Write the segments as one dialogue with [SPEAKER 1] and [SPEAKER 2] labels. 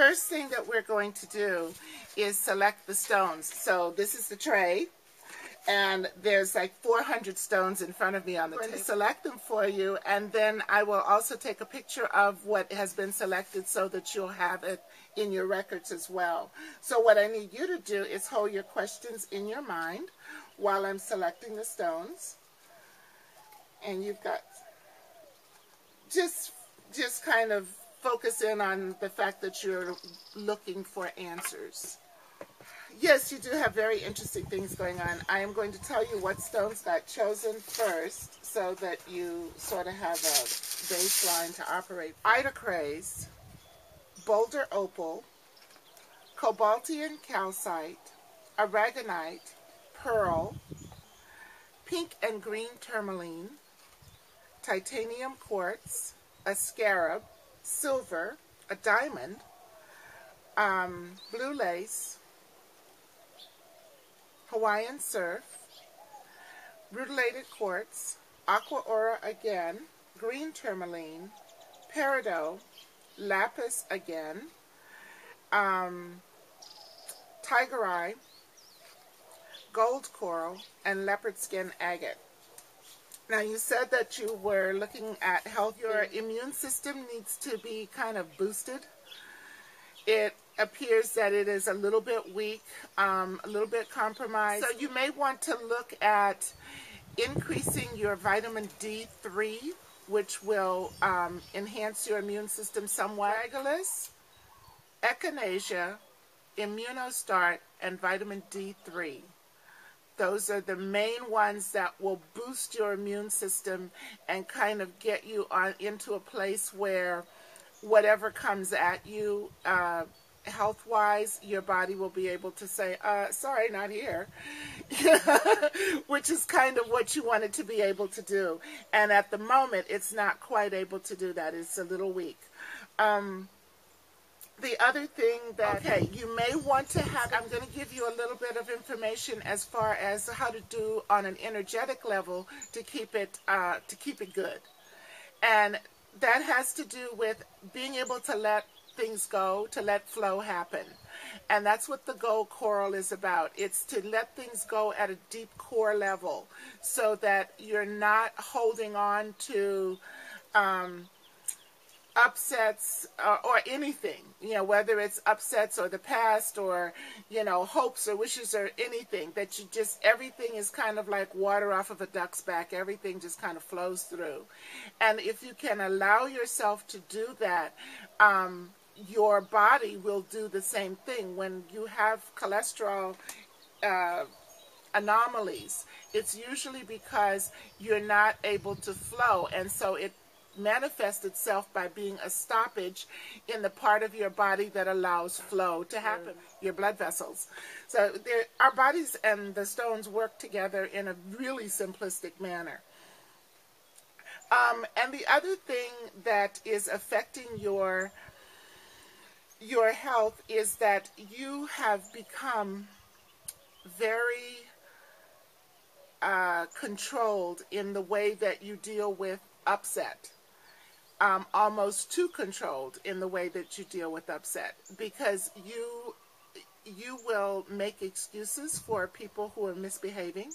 [SPEAKER 1] first thing that we're going to do is select the stones. So this is the tray, and there's like 400 stones in front of me on the table. Select them for you, and then I will also take a picture of what has been selected so that you'll have it in your records as well. So what I need you to do is hold your questions in your mind while I'm selecting the stones. And you've got, just kind of focus in on the fact that you're looking for answers. Yes, you do have very interesting things going on. I am going to tell you what stones got chosen first so that you sort of have a baseline to operate. Idocrase, boulder opal, cobaltian calcite, aragonite, pearl, pink and green tourmaline, titanium quartz, a scarab, silver, a diamond, blue lace, Hawaiian surf, rutilated quartz, aqua aura again, green tourmaline, peridot, lapis again, tiger eye, gold coral, and leopard skin agate. Now, you said that you were looking at health. Your immune system needs to be kind of boosted. It appears that it is a little bit weak, a little bit compromised. So you may want to look at increasing your vitamin D3, which will enhance your immune system somewhat. Regulus, echinacea, immunostart, and vitamin D3. Those are the main ones that will boost your immune system and kind of get you into a place where whatever comes at you health-wise, your body will be able to say, sorry, not here, which is kind of what you want it to be able to do. And at the moment, it's not quite able to do that. It's a little weak. The other thing that, okay, you may want to have, I'm going to give you a little bit of information as far as how to do on an energetic level to keep it good. And that has to do with being able to let things go, to let flow happen. And that's what the gold coral is about. It's to let things go at a deep core level so that you're not holding on to upsets or anything, you know, whether it's upsets or the past or, you know, hopes or wishes or anything, that you just, everything is kind of like water off of a duck's back. Everything just kind of flows through. And if you can allow yourself to do that, your body will do the same thing. When you have cholesterol anomalies, it's usually because you're not able to flow, and so it manifests itself by being a stoppage in the part of your body that allows flow to happen, your blood vessels. So our bodies and the stones work together in a really simplistic manner. And the other thing that is affecting your health is that you have become very controlled in the way that you deal with upset. Almost too controlled in the way that you deal with upset, because you will make excuses for people who are misbehaving.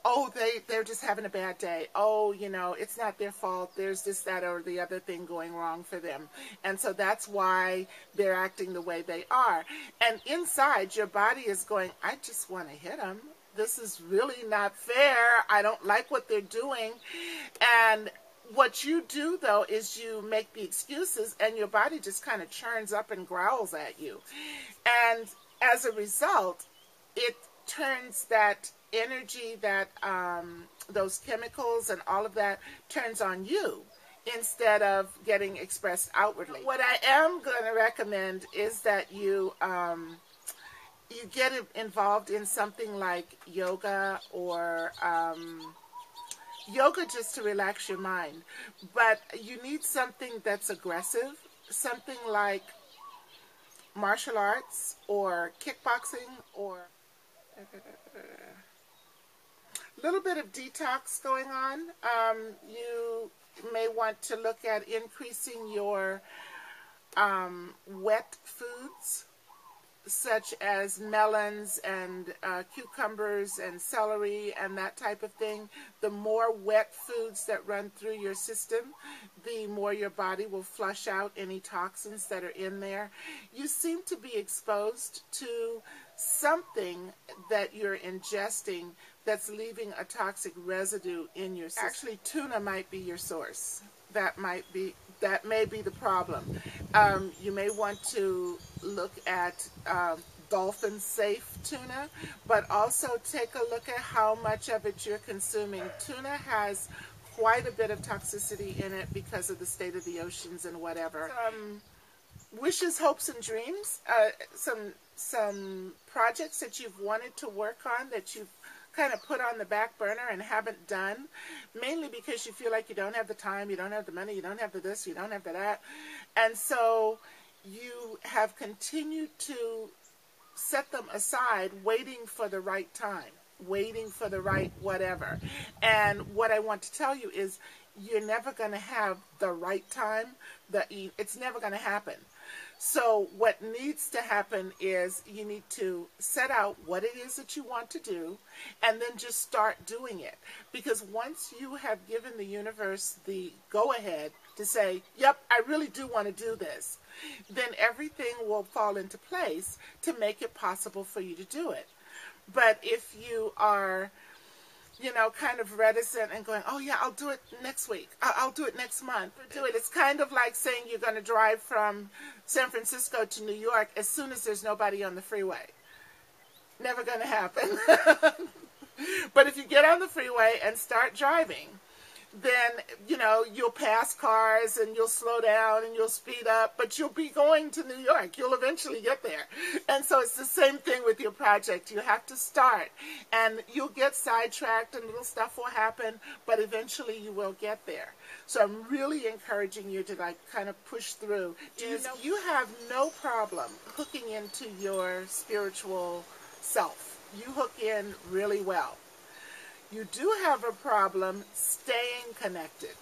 [SPEAKER 1] Oh, they're just having a bad day. Oh, you know, it's not their fault. There's this, that, or the other thing going wrong for them. And so that's why they're acting the way they are. And inside, your body is going, I just want to hit them. This is really not fair. I don't like what they're doing. And what you do, though, is you make the excuses, and your body just kind of churns up and growls at you. And as a result, it turns that energy, that those chemicals and all of that turns on you instead of getting expressed outwardly. What I am going to recommend is that you get involved in something like yoga or yoga just to relax your mind. But you need something that's aggressive, something like martial arts or kickboxing or a little bit of detox going on. You may want to look at increasing your wet foods, such as melons and cucumbers and celery and that type of thing. The more wet foods that run through your system, the more your body will flush out any toxins that are in there. You seem to be exposed to something that you're ingesting that's leaving a toxic residue in your system. Actually, tuna might be your source. That may be the problem. You may want to look at dolphin-safe tuna, but also take a look at how much of it you're consuming. Tuna has quite a bit of toxicity in it because of the state of the oceans and whatever. Wishes, hopes, and dreams. Some projects that you've wanted to work on that you've kind of put on the back burner and haven't done, mainly because you feel like you don't have the time, you don't have the money, you don't have the this, you don't have the that. And so you have continued to set them aside, waiting for the right time, waiting for the right whatever. And what I want to tell you is you're never going to have the right time. It's never going to happen. So what needs to happen is you need to set out what it is that you want to do and then just start doing it. Because once you have given the universe the go-ahead to say, yep, I really do want to do this, then everything will fall into place to make it possible for you to do it. But if you are, kind of reticent and going, oh yeah, I'll do it next week. I'll do it next month. It's kind of like saying you're going to drive from San Francisco to New York as soon as there's nobody on the freeway. Never going to happen. But if you get on the freeway and start driving, then, you'll pass cars and you'll slow down and you'll speed up, but you'll be going to New York. You'll eventually get there. And so it's the same thing with your project. You have to start and you'll get sidetracked and little stuff will happen, but eventually you will get there. So I'm really encouraging you to kind of push through. You have no problem hooking into your spiritual self. You hook in really well. You do have a problem staying connected.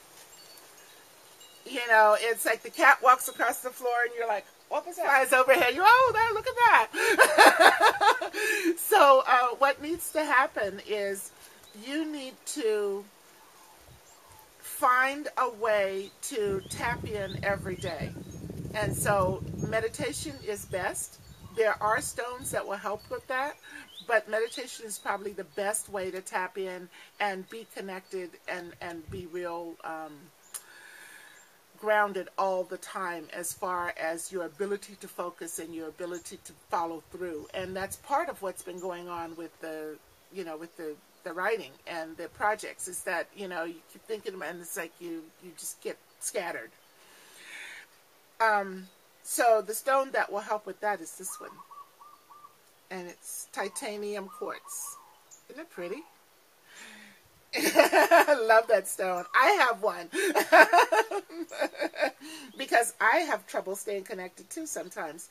[SPEAKER 1] It's like the cat walks across the floor and you're like, what was that? Flies overhead. There, look at that. So what needs to happen is you need to find a way to tap in every day. And so meditation is best. There are stones that will help with that, but meditation is probably the best way to tap in and be connected and be real grounded all the time as far as your ability to focus and your ability to follow through. And that's part of what's been going on with the writing and the projects, is that, you keep thinking about it and it's like you just get scattered. So the stone that will help with that is this one. And it's titanium quartz. Isn't it pretty? I love that stone. I have one. Because I have trouble staying connected too sometimes.